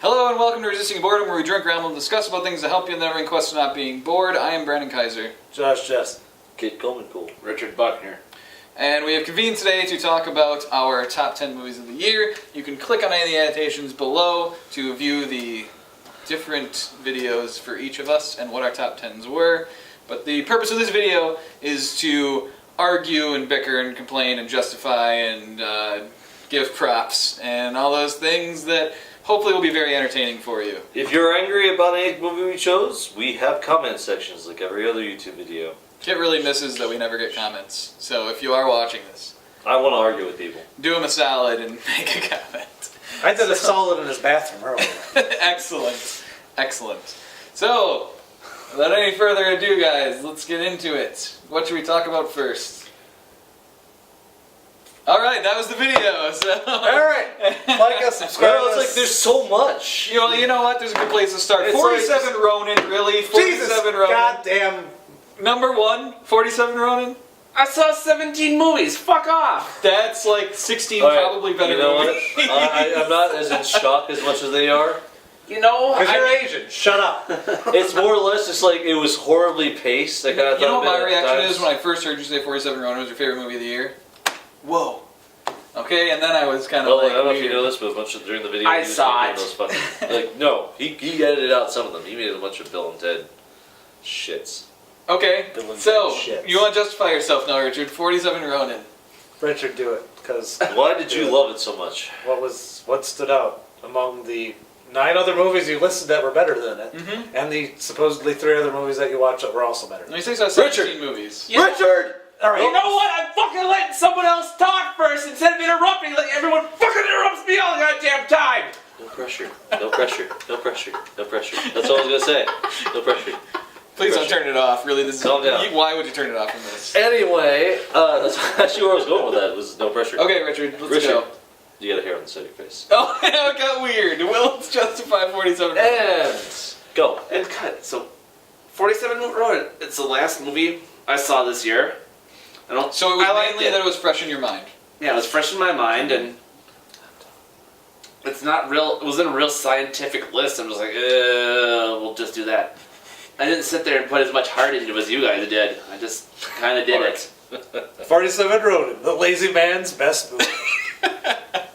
Hello and welcome to Resisting Boredom, where we drink, ramble, and discuss about things that help you in the never-ending quest of not being bored. I am Brandon Kaiser. Josh Jess. Kid Coleman Cool. Richard Buckner. And we have convened today to talk about our top 10 movies of the year. You can click on any of the annotations below to view the different videos for each of us and what our top 10s were. But the purpose of this video is to argue and bicker and complain and justify and give props and all those things that hopefully will be very entertaining for you. If you're angry about any movie we chose, we have comment sections like every other YouTube video. Kit really misses that we never get comments. So if you are watching this, I want to argue with people. do him a solid and make a comment. I did a solid in his bathroom earlier. Excellent. Excellent. So, without any further ado, guys, let's get into it. What should we talk about first? Alright, that was the video, so... Alright, like us, subscribe Well, us. it's like there's so much. You know what? There's a good place to start. It's 47 Ronin, really? 47 Jesus, Ronin. goddamn. Number 1, 47 Ronin? I saw 17 movies. Fuck off. That's like 16 Alright, probably better you know what? movies. I'm not as in shock as much as they are. You know, Because you're Asian, shut up. It's more or less just like it was horribly paced. I You know what my reaction is when I first heard you say 47 Ronin was your favorite movie of the year? Whoa. Okay, and then I was kind of Well, like, I don't know if weird. you know this, but a bunch of during the video, I he was saw making it. those fucking, like, no, he edited out some of them. He made a bunch of Bill and Ted shits. Okay, Bill and so, Ted shits. you want to justify yourself now, Richard. 47 Ronin. Richard, do it. Because Why did you love it so much? what stood out among the 9 other movies you listed that were better than it, Mm-hmm. and the supposedly 3 other movies that you watched that were also better Let than me it? say so 17 movies. You know- Richard! Alright. You know what? I'm fucking letting someone else talk first instead of interrupting. Like everyone fucking interrupts me all the goddamn time. No pressure. No pressure. No pressure. No pressure. That's all I was gonna say. No pressure. Please don't Pressure. turn it off. Really, this is. Calm down. Why would you turn it off from this? Anyway, that's actually where I was going with that. Was no pressure. Okay, Richard, let's Richard, go. you got a hair on the side of your face. Oh, now it got weird. Well, let's justify 47 Ronin. And go. And cut. So, 47 Ronin. It's the last movie I saw this year. So it was I liked mainly it. that it was fresh in your mind. Yeah, it was fresh in my mind, and it's not real. It wasn't a real scientific list. I'm just like, we'll just do that. I didn't sit there and put as much heart into it as you guys did. I just kind of did it. 47 Ronin, the lazy man's best movie.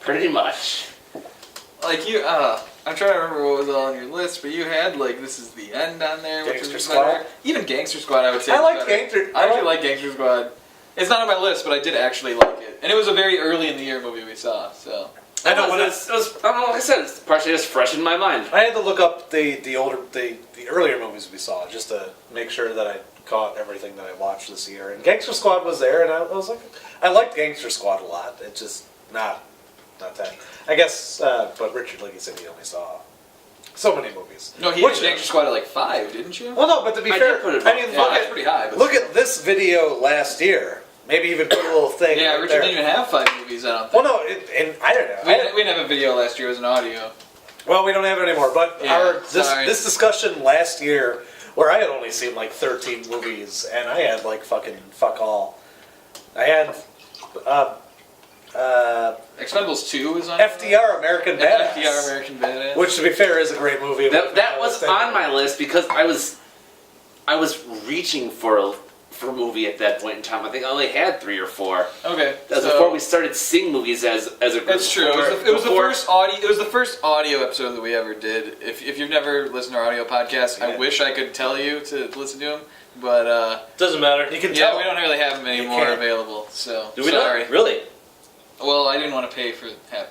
Pretty much. Like you, I'm trying to remember what was all on your list, but you had like This Is the End on there, which Gangster was Squad? better. Even Gangster Squad, I would say. I was liked better. Gangster. I actually like Gangster Squad. It's not on my list, but I did actually like it, and it was a very early in the year movie we saw. So I know when it was, I don't know, like I said, it's partially just fresh in my mind. I had to look up the earlier movies we saw just to make sure that I caught everything that I watched this year. And Gangster Squad was there, and I was like, I liked Gangster Squad a lot. It's just not that. I guess, but Richard, like you said, he only saw so many movies. no, he Which- did Gangster Squad at like 5, didn't you? Well, no, but to be I fair, did put it I up. mean, Yeah, look that's at pretty high. But look at this video last year. Maybe even put a little thing. yeah, right Richard there. didn't even have 5 movies. I don't Well, think. no, and I don't know. We didn't have a video last year. It was an audio. Well, we don't have it anymore. But Yeah, this discussion last year, where I had only seen like 13 movies, and I had like fucking fuck all. I had Expendables 2 was on. FDR American Badass, FDR American Badass. which to be fair is a great movie. That was on my list because I was reaching for a movie at that point in time. I think I only had 3 or 4. Okay. That was so- before we started seeing movies as a group. That's true. It was the first audio. It was the first audio episode that we ever did. If you've never listened to our audio podcast, I Yeah. wish I could tell you to listen to them, but Doesn't matter. You can yeah, tell. we don't really have them anymore can't. available. So Do we sorry. not? Really? Well, I didn't want to pay for.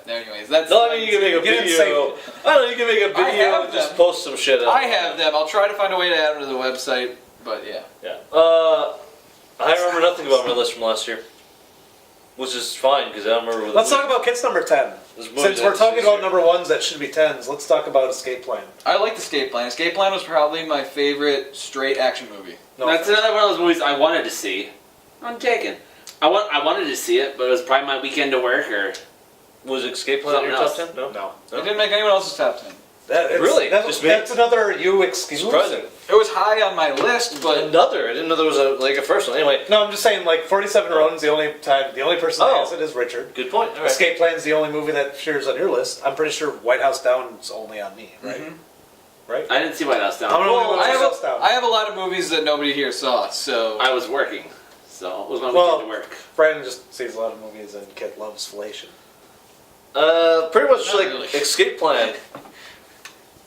Anyways, that's. No, I mean you can make a You didn't video. say- I don't know. You can make a I video have and just them. post some shit. I have them. I'll try to find a way to add them to the website. But yeah. Yeah. I remember nothing about my list from last year, which is fine because I don't remember. Let's talk about Kids number 10. This movie Since we're that's talking this about year. number 1s that should be 10s, let's talk about Escape Plan. I liked Escape Plan. Escape Plan was probably my favorite straight action movie. No That's offense. another one of those movies I wanted to see. I'm taken. I wanted to see it, but it was probably my weekend to work or Was Escape Plan on your Something top else. 10? No. No. It didn't make anyone else's top 10. Really? Just me? That's another you excuse. Surprising. It was high on my list, but Another. I didn't know there was a first one. Anyway, No, I'm just saying, like 47 Ronin's the only person that Oh. has it is Richard. good point. All right. Escape Plan's the only movie that shares on your list. I'm pretty sure White House Down's only on me, right? Right? I didn't see White House Down. I'm only well, one I White House Down. have a lot of movies that nobody here saw, so I was working, so it was my Well- weekend to work. Brandon just sees a lot of movies and Kit loves Fellation. Pretty much Not like really. Escape Plan.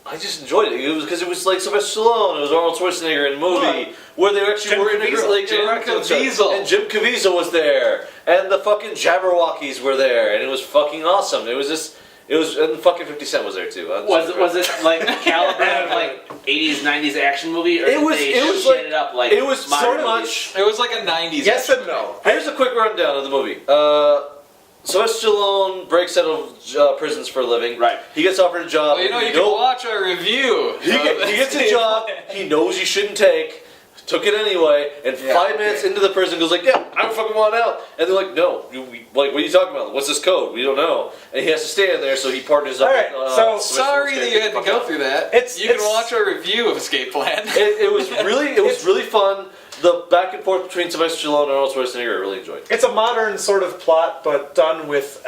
I just enjoyed it. It was because it was like Sylvester Stallone. It was Arnold Schwarzenegger in a movie where they actually Jim were in a Caviezel. like Jim Caviezel. and Jim Caviezel was there, and the fucking Jabberwockies were there, and it was fucking awesome. It was just. It was, and fucking 50 Cent was there too. Was it like the caliber of like 80s, 90s action movie, or It was- did they it was shit like- it up like It was so modern much. movies? it was like a 90s. Yes and no. Here's a quick rundown of the movie. Sylvester Stallone breaks out of prisons for a living. Right. He gets offered a job. Well, you know, you No- can watch our review. He gets a job he knows he shouldn't take, took it anyway, and Yeah, 5 minutes into the prison goes like, yeah, I don't fucking want out. And they're like, no, what are you talking about? What's this code? We don't know. And he has to stand there, so he partners up Alright, with, so- Sorry that you had to go through that. It's- you can it's- watch our review of Escape Plan. It was really fun. The back and forth between Sylvester Stallone and Arnold Schwarzenegger, I really enjoyed. It's a modern sort of plot, but done with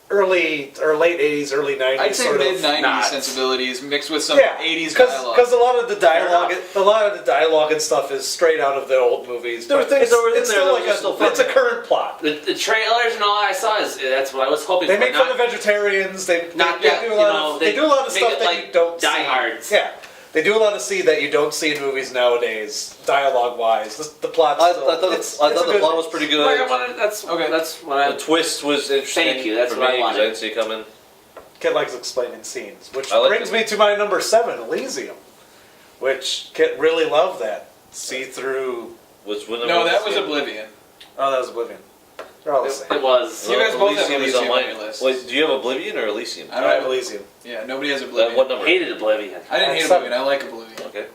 early or late 80s, early 90s I'd say sort mid of 90s nods. sensibilities mixed with some Yeah, 80s dialogue. because a lot of the dialogue and stuff is straight out of the old movies. There were but things it's, that were in it's there still that like were still fun. it's a current plot. The trailers and all I saw that's what I was hoping They for. make fun not, of vegetarians. They not do that, a you lot know, of they do a lot of make stuff it that like you don't see. diehards. Yeah, they do a lot of that you don't see in movies nowadays, dialogue wise. The plot. I thought the plot was pretty Like, I good. wanted, that's Okay. That's what The twist was interesting. Thank you, that's for what I me, 'cause wanted. I didn't see it coming. Kit likes explaining scenes, which I like brings me to my number 7, Elysium, which Kit really loved that see-through. No, that was Oblivion. Oh, that was Oblivion. They're all the same. it was. You guys both have is Elysium on mine. your list. Wait, do you have Oblivion or Elysium? I I don't have have Elysium. Yeah, nobody has Oblivion. What number? Hated Oblivion. I didn't hate Seven. Oblivion. I like Oblivion. Okay.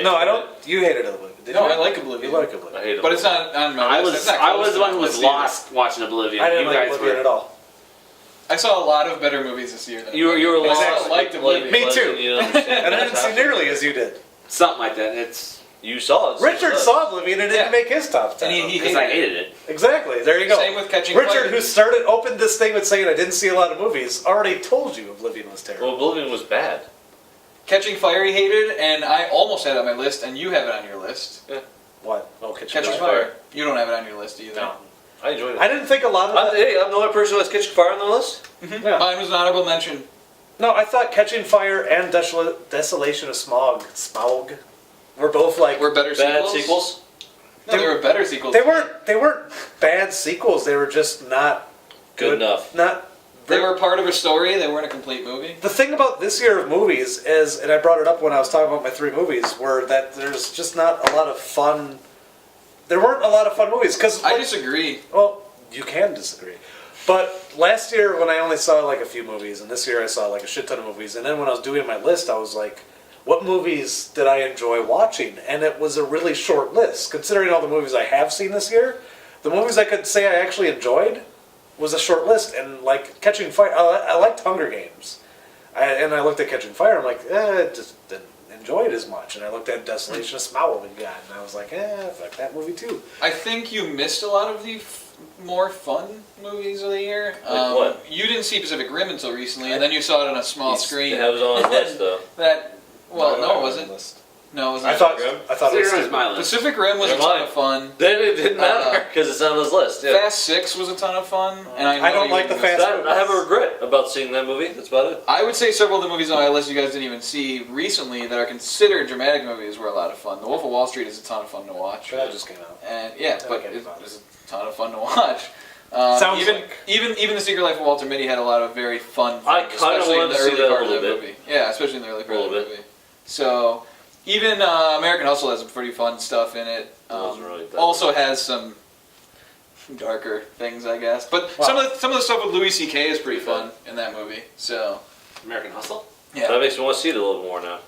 No, I don't. You hated Oblivion. Did No, you? I like Oblivion. You like Oblivion. I hate it. But it's not on my I list. was It's not I close was to the one my who was list either. lost watching Oblivion. I didn't you like guys Oblivion were. at all. I saw a lot of better movies this year. Than You were Oblivion. lost. I liked Oblivion. Me too. You don't understand And I what's didn't see happening. nearly as you did. Something like that. It's You saw it. Richard saw Oblivion and didn't Yeah. make his top 10. And he because I hated it. Exactly. There you go. Same with Catching Richard, Fire. who opened this thing with saying I didn't see a lot of movies, already told you Oblivion was terrible. Well, Oblivion was bad. Catching Fire he hated, and I almost had it on my list, and you have it on your list. What? Oh, Kitchen Catching Fire. Fire. You don't have it on your list either. No. I enjoyed it. I didn't think a lot of that. Hey, I'm the only person who has Kitchen Fire on the list. Yeah. Mine was an honorable mention. No, I thought Catching Fire and Desolation of Smaug were both like Were better Bad sequels? sequels. No, they were better sequels. they weren't bad sequels. They were just not Good enough. Not They were part of a story. They weren't a complete movie. the thing about this year of movies is, and I brought it up when I was talking about my 3 movies, were that there's just not a lot of fun. There weren't a lot of fun movies because I disagree. well, you can disagree. But last year when I only saw like a few movies, and this year I saw like a shit ton of movies, and then when I was doing my list, I was like, what movies did I enjoy watching? And it was a really short list. Considering all the movies I have seen this year, the movies I could say I actually enjoyed was a short list. And like Catching Fire, I liked Hunger Games. And I looked at Catching Fire, I'm like, I just didn't enjoy it as much. And I looked at Desolation of Smaug again, and I was like, fuck that movie too. I think you missed a lot of the more fun movies of the year. Like what? You didn't see Pacific Rim until recently, and then you saw it on a small screen. That was on his list, though. That well, no, it on wasn't. the list. No, it wasn't. I thought Rim? it was Zero is stupid. my list. Pacific Rim was a Never ton mind. of fun. Then it didn't matter because it's on his list. Yeah. Fast 6 was a ton of fun, and I, know I don't you like the missed Fast that. I have a regret about seeing that movie. That's about it. I would say several of the movies on my list you guys didn't even see recently that are considered dramatic movies were a lot of fun. The Wolf of Wall Street is a ton of fun to watch. That just came out. And yeah, but Okay, it fine. was a ton of fun to watch. Sounds even, like. even The Secret Life of Walter Mitty had a lot of very fun I things, kinda especially in wanted the to see early that a part of little that bit. movie. Yeah, especially in the early part of the little movie. So even American Hustle has some pretty fun stuff in it. Wasn't really that Also has some darker things, I guess. But Wow. some of the stuff with Louis C.K. is pretty fun in that movie. So American Hustle. yeah, That makes me want to see it a little more now.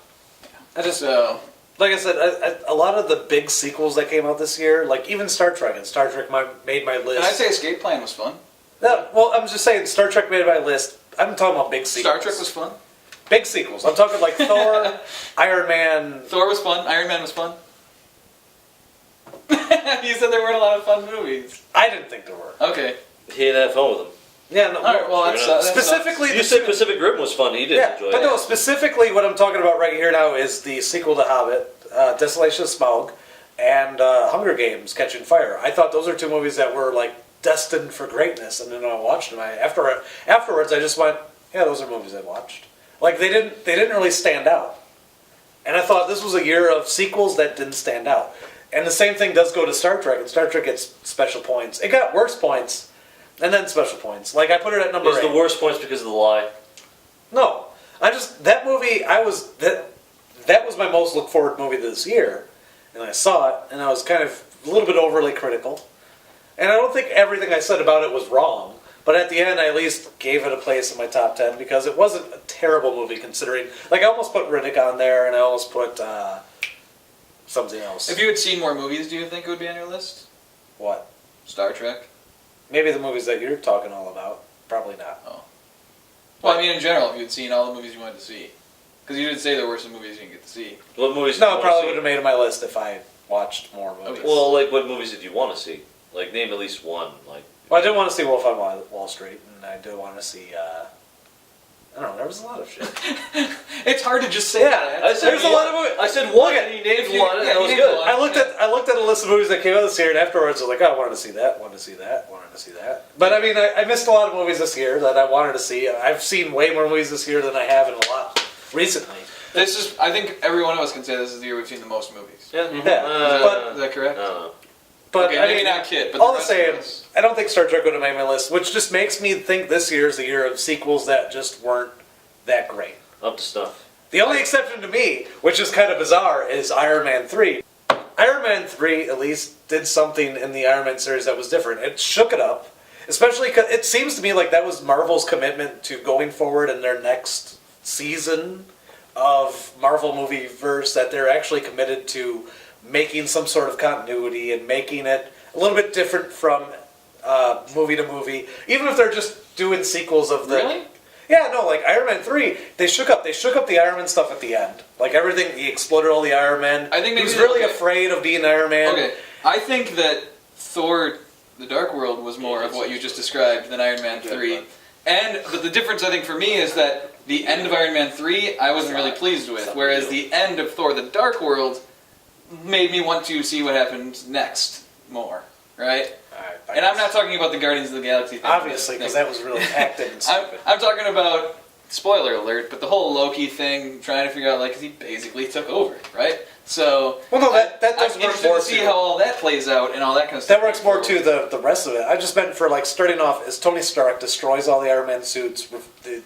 I just so like I said, a lot of the big sequels that came out this year, like even Star Trek, and Star Trek made my list. and I'd say Escape Plan was fun. No, well, I'm just saying Star Trek made my list. I'm talking about big sequels. Star Trek was fun. Big sequels. I'm talking like Thor, Iron Man. Thor was fun. Iron Man was fun. You said there weren't a lot of fun movies. I didn't think there were. Okay. He didn't have fun with them. Yeah, no. All right. Well, that's specifically, You said Pacific Rim was fun. He didn't yeah, enjoy but it. no, specifically what I'm talking about right here now is the sequel to Hobbit, Desolation of Smaug, and Hunger Games: Catching Fire. I thought those are two movies that were like destined for greatness, and then I watched them. Afterwards, I just went, yeah, those are movies I watched. Like they didn't really stand out, and I thought this was a year of sequels that didn't stand out. And the same thing does go to Star Trek, and Star Trek gets special points. It got worse points, and then special points. Like I put it at number It's 8. the worst points because of the lie. No, that movie. That was my most look forward movie this year, and I saw it, and I was kind of a little bit overly critical. And I don't think everything I said about it was wrong, but at the end, I at least gave it a place in my top 10 because it wasn't a terrible movie considering. Like I almost put Riddick on there, and I almost put something else. If you had seen more movies, do you think it would be on your list? What? Star Trek. Maybe the movies that you're talking all about. Probably not. Oh. Well, I mean, in general, if you had seen all the movies you wanted to see, because you did say there were some movies you didn't get to see. What movies? No, did you probably want would to have made it my list if I watched more movies. Okay. Well, like what movies did you want to see? Like name at least one. Like Well, I did want to see Wolf on Wall Street, and I did want to see. I don't know. There was a lot of shit. It's hard to just say Yeah, that. I said There's a lot of movies. I said one, and you named one, and that was you good. named one. I looked at a list of movies that came out this year, and afterwards I was like, oh, I wanted to see that, wanted to see that, wanted to see that. But I mean, I missed a lot of movies this year that I wanted to see. I've seen way more movies this year than I have in a lot recently. This is. I think every one of us can say this is the year we've seen the most movies. Yeah. Yeah, Is that correct? But Okay, I maybe mean, not Kid, but all the the rest same, of us. I don't think Star Trek would have made my list, which just makes me think this year is the year of sequels that just weren't that great. Up to snuff. The only exception to me, which is kind of bizarre, is Iron Man 3. Iron Man 3 at least did something in the Iron Man series that was different. It shook it up, especially because it seems to me like that was Marvel's commitment to going forward in their next season of Marvel movie verse, that they're actually committed to making some sort of continuity and making it a little bit different from movie to movie, even if they're just doing sequels of the... Really? Yeah, no, like Iron Man 3, they shook up the Iron Man stuff at the end. Like everything, he exploded all the Iron Man. I think he was maybe- really okay. afraid of being Iron Man. Okay, I think that Thor: The Dark World was more of what you just described than Iron Man 3. But the difference I think for me is that the end of Iron Man 3 I wasn't really pleased with, whereas the end of Thor: The Dark World made me want to see what happened next more, right? And I'm not talking about the Guardians of the Galaxy thing. Obviously, because that was really acted and stupid. I'm talking about, spoiler alert, but the whole Loki thing, trying to figure out, like, 'cause he basically took over, right? So, Well, no, that does I'm work interested more to see too. how all that plays out and all that kind of stuff. That works more to the rest of it. I just meant for like starting off as Tony Stark destroys all the Iron Man suits,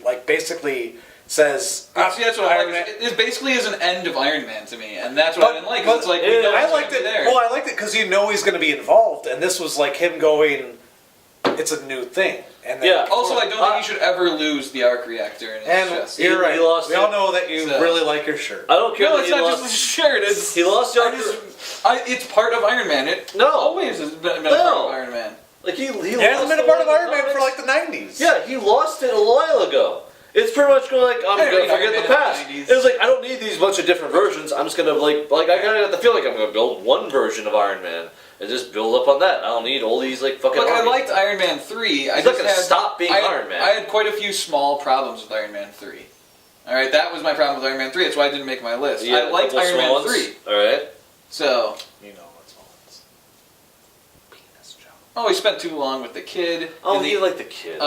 like basically says. See, that's what I Iron like. Man- It basically is an end of Iron Man to me, and that's what I didn't like. 'Cause but- it's like, we know I it's liked gonna it. be there. Well, I liked it because you know he's going to be involved, and this was like him going. It's a new thing, and then, Yeah. Also, I don't think he should ever lose the arc reactor in his And chest. you're right. He lost we all it. know that you So- really like your shirt. I don't care No, that it's he not lost. just a shirt. It's, He lost the I arc. it's part of Iron Man. It No. always has been a part of Iron Man. Like he It lost hasn't been a it part in of the Iron Man for comics. like the 90s. Yeah, he lost it a while ago. It's pretty much going like, I'm I don't gonna need forget Iron the Man in the past. 90s. It was like, I don't need these bunch of different versions. I'm just gonna like I kind of have to feel like I'm gonna build one version of Iron Man and just build up on that. I don't need all these like fucking. Look, I armies. liked Iron Man 3. I He's just not gonna had, stop being I had- Iron Man. I had quite a few small problems with Iron Man 3. Alright, that was my problem with Iron Man 3. That's why I didn't make my list. Yeah, I liked couple Iron Man small ones. 3. All right. So, You know what's ones. Penis joke. oh, he spent too long with the kid. Oh, And he like the kid.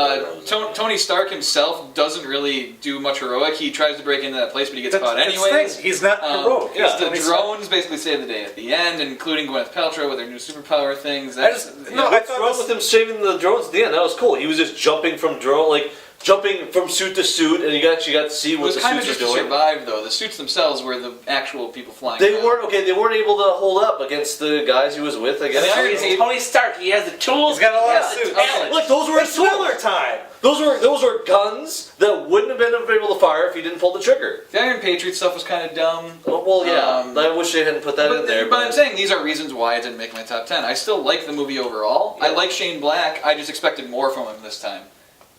Tony Stark himself doesn't really do much heroic. He tries to break into that place, but he gets That's caught the anyways. thing. He's not heroic. yeah, He's The Tony Stark. drones basically save the day at the end, including Gwyneth Paltrow with her new superpower things. I That's, just- you no, know, I What's thought wrong this- with him saving the drones at the end? That was cool. He was just jumping from drone, like jumping from suit to suit, and you actually got to see it what was the kind of suits just were to doing. survive, though. The suits themselves were the actual people flying. They around. weren't okay. They weren't able to hold up against the guys he was with. I guess. The Iron He's Tape- Tony Stark. He has the tools. He's got a lot of he has the suits. talent. Look, those were his It's tools. filler time. Those were guns that wouldn't have been able to fire if he didn't pull the trigger. The Iron Patriot stuff was kind of dumb. Well, yeah. Um, I wish they hadn't put that in there. But I'm saying these are reasons why it didn't make my top 10. I still like the movie overall. I Yeah. like Shane Black. I just expected more from him this time.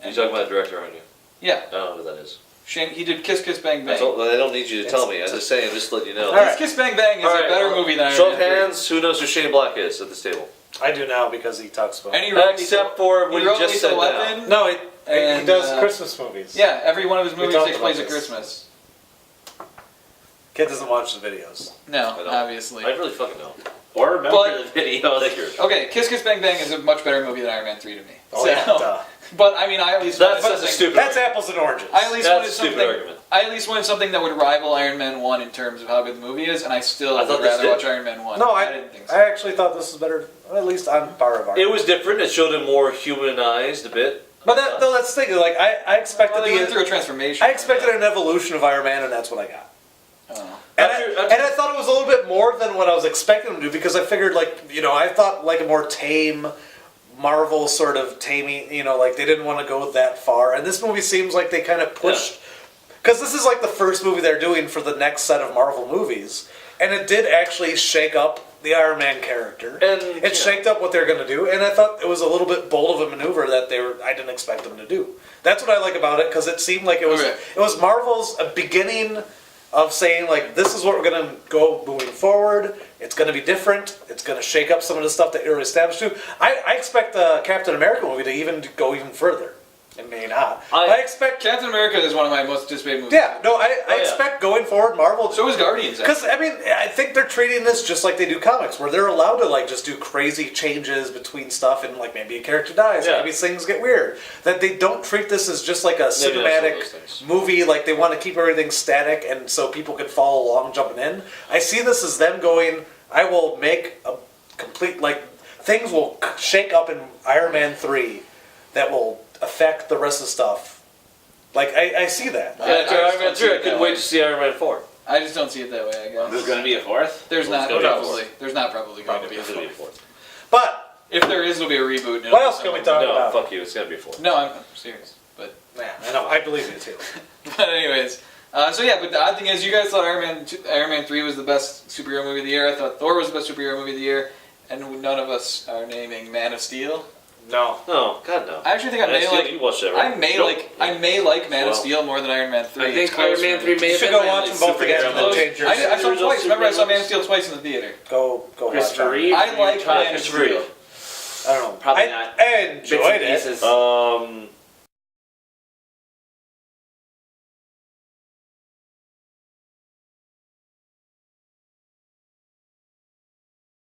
You're talking about the director, aren't you? Yeah. I don't know who that is. He did Kiss Kiss Bang Bang. I don't need you to tell me. I'm just saying, just to let you know. All right. Kiss Kiss Bang Bang is All a right, better movie than Iron Show Man of 3. hands, who knows who Shane Black is at this table? I do now because he talks about. And he wrote Except for what he you wrote just Lethal said Weapon. No, he And, does Christmas movies. Yeah, every one of his movies talked takes about place at this. Christmas. Kid doesn't watch the videos. No, I don't. obviously. I really fucking know. Or remember But- the videos. Okay, Kiss Kiss Bang Bang is a much better movie than Iron Man 3 to me. Oh So- yeah, duh. But I mean, I at least That's wanted a something. stupid. That's apples and oranges. I at least That's wanted a stupid something. argument. I at least wanted something that would rival Iron Man 1 in terms of how good the movie is, and I still I thought would this rather did. watch Iron Man 1. No, didn't think so. I actually thought this was better, at least on par of our. It was different. It showed him more humanized a bit. But that's the thing. Like I expected Well, they went through a transformation. I expected an evolution of Iron Man, and that's what I got. Oh. And I thought it was a little bit more than what I was expecting him to do because I figured I thought like a more tame Marvel sort of taming, like they didn't want to go that far. And this movie seems like they kind of pushed because this is like the first movie they're doing for the next set of Marvel movies, and it did actually shake up the Iron Man character. And It shaked up what they're going to do, and I thought it was a little bit bold of a maneuver that I didn't expect them to do. That's what I like about it because it seemed like it was Marvel's beginning of saying like this is what we're going to go moving forward. It's going to be different. It's going to shake up some of the stuff that you're established to. I expect the Captain America movie to go even further. It may not. I expect. Captain America is one of my most anticipated movies. Yeah, no, I expect going forward Marvel. So is Guardians. Because I think they're treating this just like they do comics, where they're allowed to like just do crazy changes between stuff, and like maybe a character dies, maybe things get weird. That they don't treat this as just like a cinematic movie, like they want to keep everything static, and so people can follow along jumping in. I see this as them going. I will make a complete things will shake up in Iron Man 3 that will affect the rest of the stuff. Like I see that. Yeah, Iron Man 3. I couldn't wait to see Iron Man 4. I just don't see it that way. I guess There's going to be a fourth? there's not gonna be a probably. There's not probably going to be a It's gonna be a fourth. fourth. But If there is, it'll be a reboot. and it'll what be else can we something- talk No, about? fuck you. It's gonna be a fourth. No, I'm serious. But I know. I believe you too. But anyways, but the odd thing is, you guys thought Iron Man 3 was the best superhero movie of the year. I thought Thor was the best superhero movie of the year, and none of us are naming Man of Steel. No. No, God no. I actually think I may like. You watched that, right? I may like Man of Well. Steel more than Iron Man 3. I It's think close Iron Man for 3 me. may You have should been go my watch only them both again and then superhero change your. I saw Original twice. Remember, I saw superhero Man of Steel twice in the theater. Go watch Christopher them. Reeve? I like Man of Christopher Steel. Reeve. I don't know. Probably I not. enjoyed Bits and it. pieces.